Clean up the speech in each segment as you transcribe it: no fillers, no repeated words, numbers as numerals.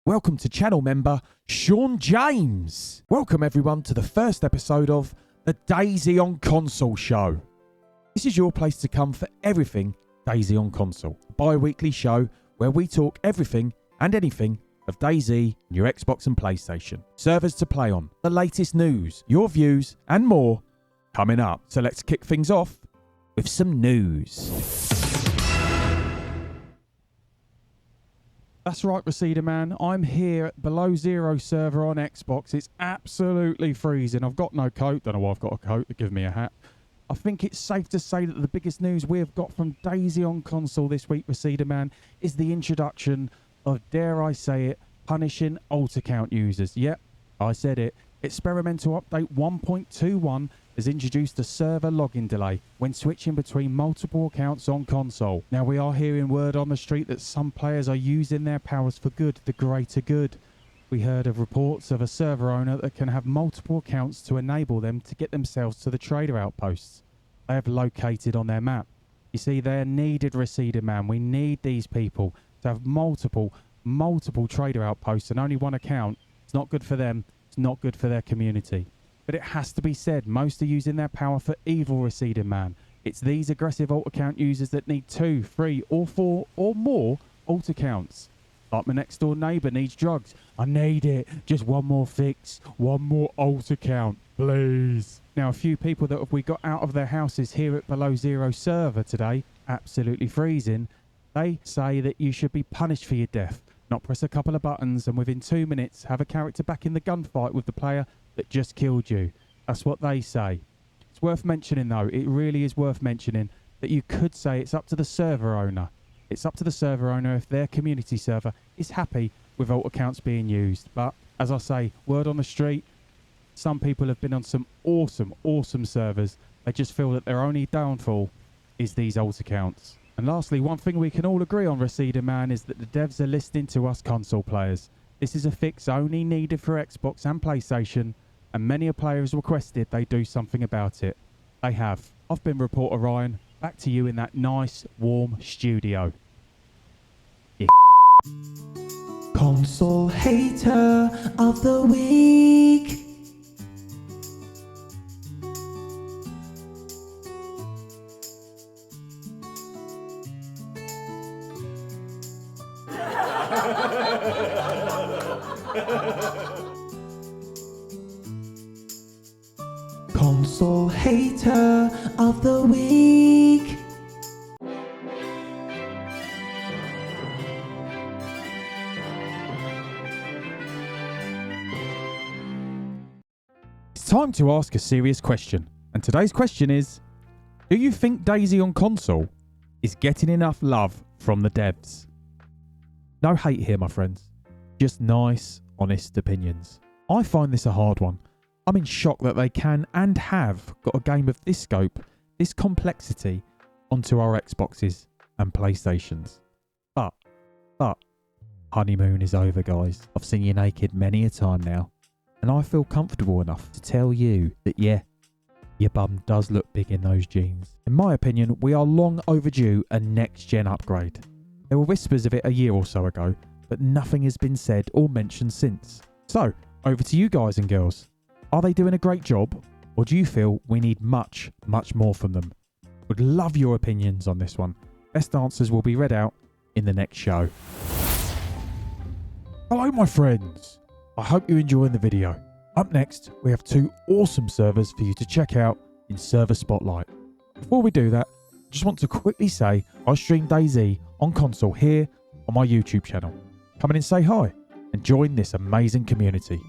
welcome to channel member Sean James. Welcome everyone to the first episode of the DayZ on Console show. This is your place to come for everything DayZ on Console, a bi-weekly show where we talk everything and anything of DayZ and your Xbox and PlayStation, servers to play on, the latest news, your views and more coming up. So let's kick things off with some news. That's right, Recedingman. I'm here at Below Zero server on Xbox. It's absolutely freezing. I've got no coat. Don't know why I've got a coat. They give me a hat. I think it's safe to say that the biggest news we have got from DayZ on Console this week, Recedingman, is the introduction of, dare I say it, punishing alt account users. Yep, I said it. Experimental update 1.21 has introduced a server login delay when switching between multiple accounts on console. Now, we are hearing word on the street that some players are using their powers for good, the greater good. We heard of reports of a server owner that can have multiple accounts to enable them to get themselves to the trader outposts they have located on their map. You see, they're needed, Recedingman. We need these people to have multiple trader outposts and only one account. It's not good for them. It's not good for their community. But it has to be said, most are using their power for evil, Recedingman. It's these aggressive alt account users that need 2, 3 or 4 or more alt accounts. Like my next door neighbour needs drugs. I need it. Just one more fix. One more alt account, please. Now, a few people that we got out of their houses here at Below Zero server today, absolutely freezing, they say that you should be punished for your death. Not press a couple of buttons and within 2 minutes have a character back in the gunfight with the player that just killed you. That's what they say. It's worth mentioning though, it really is worth mentioning that you could say it's up to the server owner. It's up to the server owner if their community server is happy with alt accounts being used. But as I say, word on the street, some people have been on some awesome servers. They just feel that their only downfall is these alt accounts. And lastly, one thing we can all agree on, Recedingman, is that the devs are listening to us console players. This is a fix only needed for Xbox and PlayStation, and many a player has requested they do something about it. They have. I've been Reporter Ryan. Back to you in that nice, warm studio. Yeah. Console Hater of the Week. Console Hater of the Week. It's time to ask a serious question. And today's question is, do you think DayZ on Console is getting enough love from the devs? No hate here, my friends. Just nice, honest opinions. I find this a hard one. I'm in shock that they can and have got a game of this scope, this complexity, onto our Xboxes and PlayStations. But, honeymoon is over, guys. I've seen you naked many a time now, and I feel comfortable enough to tell you that, yeah, your bum does look big in those jeans. In my opinion, we are long overdue a next-gen upgrade. There were whispers of it a year or so ago, but nothing has been said or mentioned since. So, over to you guys and girls. Are they doing a great job, or do you feel we need much more from them? Would love your opinions on this one. Best answers will be read out in the next show. Hello my friends, I hope you're enjoying the video. Up next, we have 2 awesome servers for you to check out in Server Spotlight. Before we do that, I just want to quickly say I stream DayZ on console here on my YouTube channel. Come in and say hi and join this amazing community.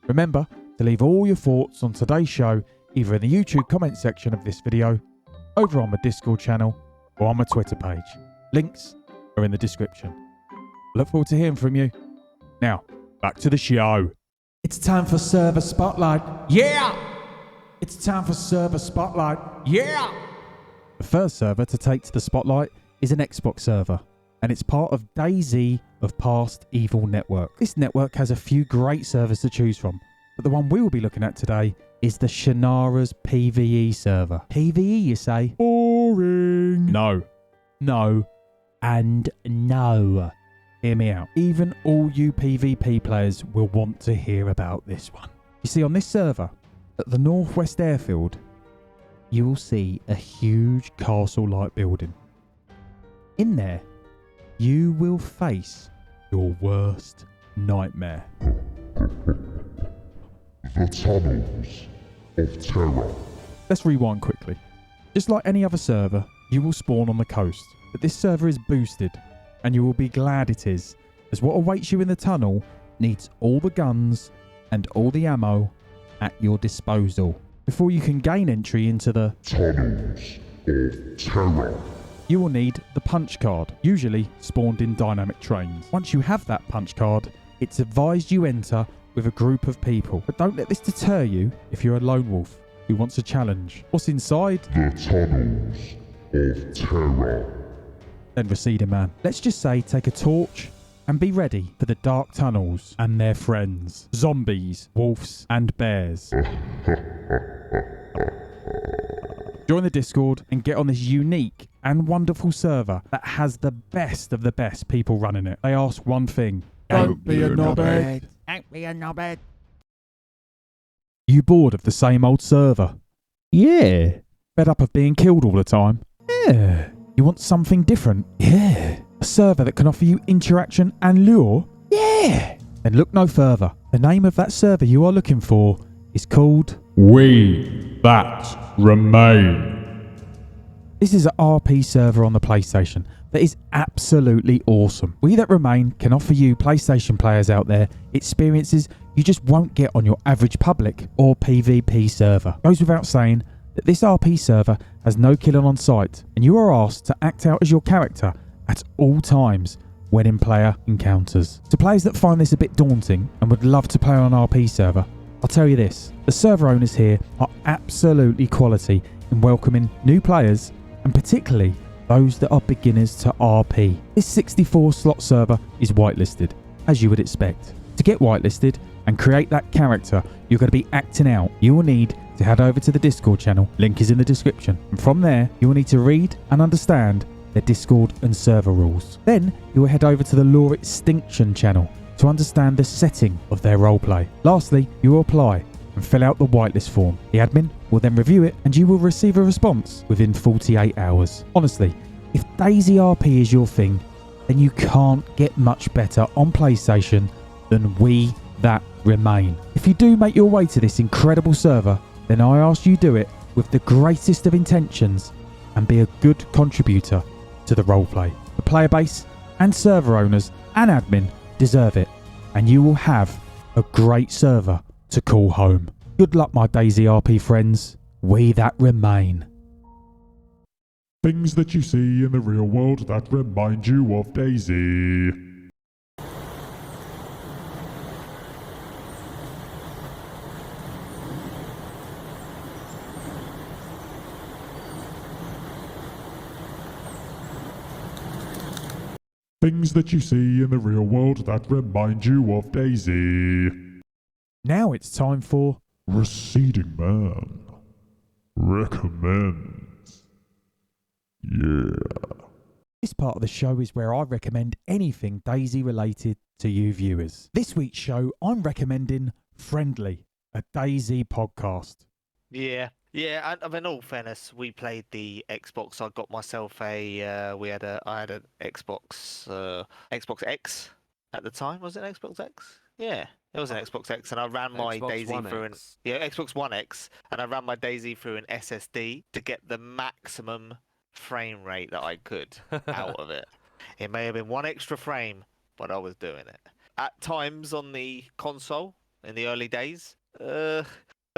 Remember to leave all your thoughts on today's show either in the YouTube comment section of this video, over on my Discord channel, or on my Twitter page. Links are in the description. I look forward to hearing from you. Now, back to the show. It's time for Server Spotlight. Yeah! It's time for Server Spotlight. Yeah! The first server to take to the spotlight is an Xbox server, and it's part of DayZ of Past Evil Network. This network has a few great servers to choose from, but the one we will be looking at today is the Shannara's PvE server. PvE, you say? Boring. No, and no. hear me out. Even all you PvP players will want to hear about this one. You see, on this server, at the Northwest Airfield, you will see a huge castle-like building. In there, you will face your worst nightmare. The Tunnels of Terror. Let's rewind quickly. Just like any other server, you will spawn on the coast, but this server is boosted, and you will be glad it is, as what awaits you in the tunnel needs all the guns and all the ammo at your disposal. Before you can gain entry into the Tunnels of Terror. You will need the punch card, usually spawned in dynamic trains. Once you have that punch card, it's advised you enter with a group of people. But don't let this deter you if you're a lone wolf who wants a challenge. What's inside? The Tunnels of Terror. Then Recedingman. Let's just say take a torch and be ready for the dark tunnels and their friends. Zombies, wolves and bears. Join the Discord and get on this unique and wonderful server that has the best of the best people running it. They ask one thing. Don't be a knobhead. Don't be a knobhead. You bored of the same old server? Yeah. Fed up of being killed all the time? Yeah. You want something different? Yeah. A server that can offer you interaction and lure? Yeah. Then look no further. The name of that server you are looking for is called We That Remain. This is an RP server on the PlayStation that is absolutely awesome. We That Remain can offer you PlayStation players out there experiences you just won't get on your average public or PvP server. Goes without saying that this RP server has no killing on sight, and you are asked to act out as your character at all times when in player encounters. To players that find this a bit daunting and would love to play on an RP server, I'll tell you this, the server owners here are absolutely quality in welcoming new players, and particularly those that are beginners to RP. This 64 slot server is whitelisted, as you would expect. To get whitelisted and create that character you're going to be acting out, you will need to head over to the Discord channel, link is in the description, and from there you will need to read and understand their Discord and server rules. Then you will head over to the Lore Extinction channel to understand the setting of their roleplay. Lastly, you will apply and fill out the whitelist form. The admin will then review it and you will receive a response within 48 hours. Honestly, if DayZ RP is your thing, then you can't get much better on PlayStation than We That Remain. If you do make your way to this incredible server, then I ask you do it with the greatest of intentions and be a good contributor to the roleplay. The player base and server owners and admin deserve it, and you will have a great server to call home. Good luck, my DayZ RP friends. We That Remain. Things that you see in the real world that remind you of DayZ. Things that you see in the real world that remind you of DayZ. Now it's time for Recedingman recommends. Yeah. this part of the show is where I recommend anything DayZ related to you viewers. This week's show, I'm recommending Friendly, a DayZ podcast. Yeah, I mean, in all fairness, we played the Xbox. I got myself I had an Xbox X at the time. Was it an Xbox X? Yeah, it was an Xbox X, and I ran my Xbox One DayZ through an X. Xbox One X, and I ran my DayZ through an SSD to get the maximum frame rate that I could out of it. It may have been one extra frame, but I was doing it. At times on the console in the early days, the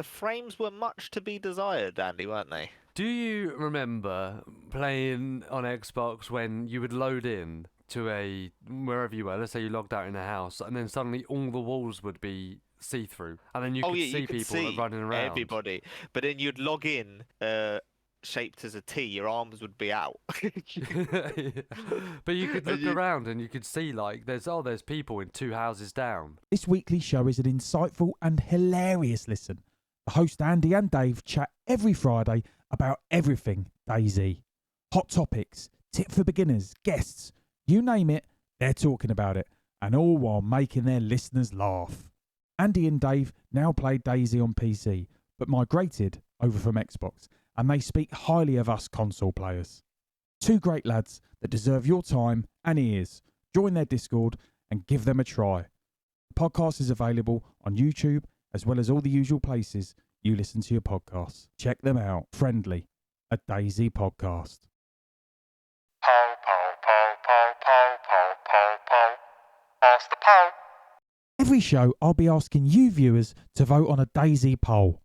frames were much to be desired, Andy, weren't they? Do you remember playing on Xbox when you would load in to a wherever you were? Let's say you logged out in a house, and then suddenly all the walls would be see-through, and then you could see people running around. Everybody, but then you'd log in, shaped as a T. Your arms would be out. But you could look around and you could see like there's people in 2 houses down. This weekly show is an insightful and hilarious listen. The host Andy and Dave chat every Friday about everything DayZ. Hot topics, tip for beginners, guests, you name it, They're talking about it, and all while making their listeners laugh. Andy and Dave now play DayZ on PC, but migrated over from Xbox, and they speak highly of us console players. Two great lads that deserve your time and ears. Join their Discord and give them a try. The podcast is available on YouTube as well as all the usual places you listen to your podcasts. Check them out. Friendly, a DayZ podcast. Poll, poll, poll, poll, poll, poll, poll, poll. Ask the poll. Every show, I'll be asking you viewers to vote on a DayZ poll.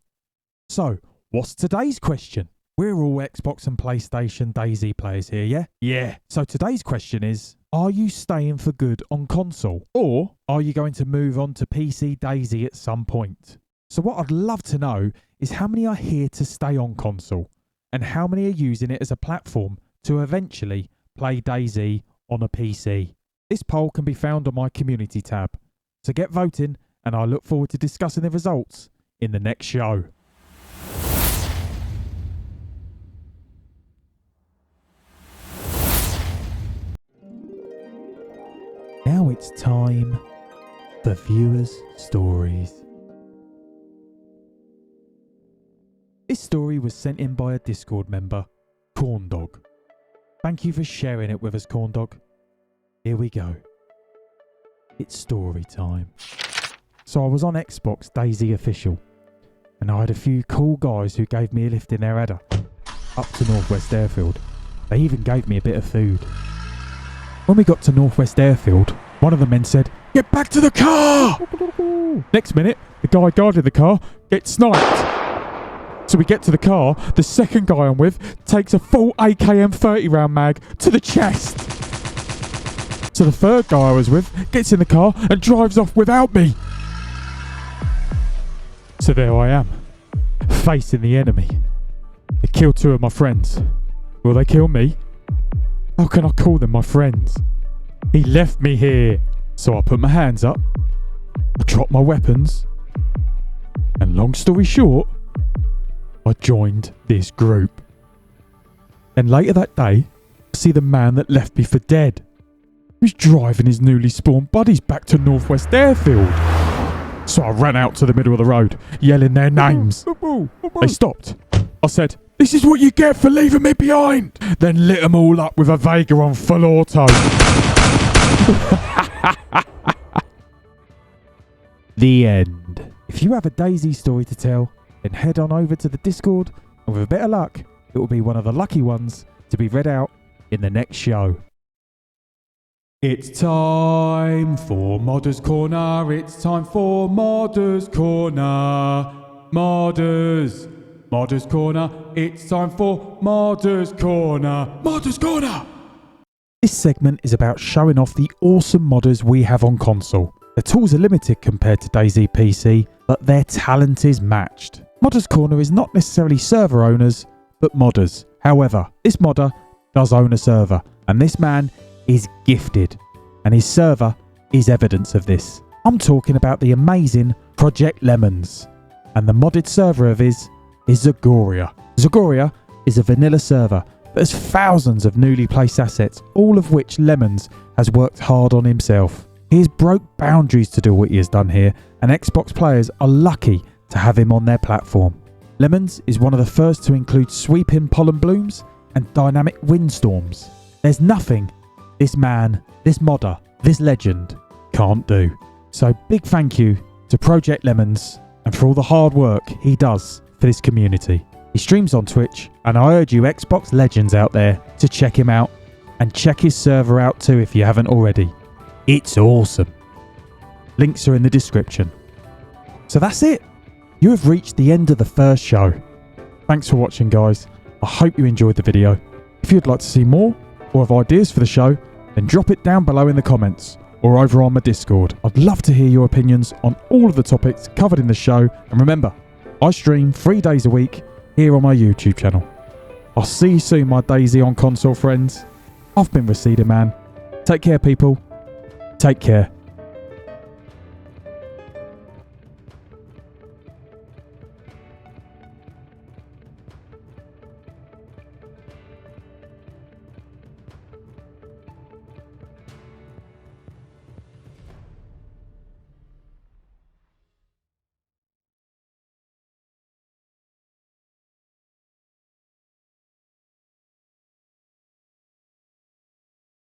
So, what's today's question? We're all Xbox and PlayStation DayZ players here, yeah? Yeah. So today's question is, are you staying for good on console? Or are you going to move on to PC DayZ at some point? So what I'd love to know is how many are here to stay on console? And how many are using it as a platform to eventually play DayZ on a PC? This poll can be found on my community tab. So get voting, and I look forward to discussing the results in the next show. Now it's time for viewers' stories. This story was sent in by a Discord member, Corndog. Thank you for sharing it with us, Corndog. Here we go. It's story time. So I was on Xbox DayZ Official, and I had a few cool guys who gave me a lift in their header up to Northwest Airfield. They even gave me a bit of food. When we got to Northwest Airfield, one of the men said, "Get back to the car!" Next minute, the guy guarding the car gets sniped. So we get to the car, the second guy I'm with takes a full AKM 30 round mag to the chest. So the third guy I was with gets in the car and drives off without me. So there I am, facing the enemy. They killed two of my friends. Will they kill me? How can I call them my friends? He left me here. So I put my hands up, I dropped my weapons, and long story short, I joined this group. Then later that day, I see the man that left me for dead. He was driving his newly spawned buddies back to Northwest Airfield. So I ran out to the middle of the road, yelling their names. They stopped. I said, "This is what you get for leaving me behind." Then lit them all up with a Vega on full auto. The end. If you have a DayZ story to tell, then head on over to the Discord, and with a bit of luck, it will be one of the lucky ones to be read out in the next show. It's time for Modders Corner. It's time for Modders Corner. Modders Corner. It's time for Modders Corner. Modders Corner. This segment is about showing off the awesome modders we have on console. Their tools are limited compared to DayZ PC, but their talent is matched. Modders Corner is not necessarily server owners, but modders. However, this modder does own a server, and this man is gifted, and his server is evidence of this. I'm talking about the amazing Project Lemons, and the modded server of his is Zagoria. Zagoria is a vanilla server, but has thousands of newly placed assets, all of which Lemons has worked hard on himself. He has broke boundaries to do what he has done here, and Xbox players are lucky to have him on their platform. Lemons is one of the first to include sweeping pollen blooms and dynamic windstorms. There's nothing this man, this modder, this legend can't do. So big thank you to Project Lemons and for all the hard work he does for this community. He streams on Twitch, and I urge you Xbox legends out there to check him out and check his server out too if you haven't already. It's awesome. Links are in the description. So that's it. You have reached the end of the first show. Thanks for watching, guys. I hope you enjoyed the video. If you'd like to see more or have ideas for the show, then drop it down below in the comments or over on my Discord. I'd love to hear your opinions on all of the topics covered in the show. And remember, I stream 3 days a week here on my YouTube channel. I'll see you soon, my DayZ on console friends. I've been Recedingman. Take care, people. Take care.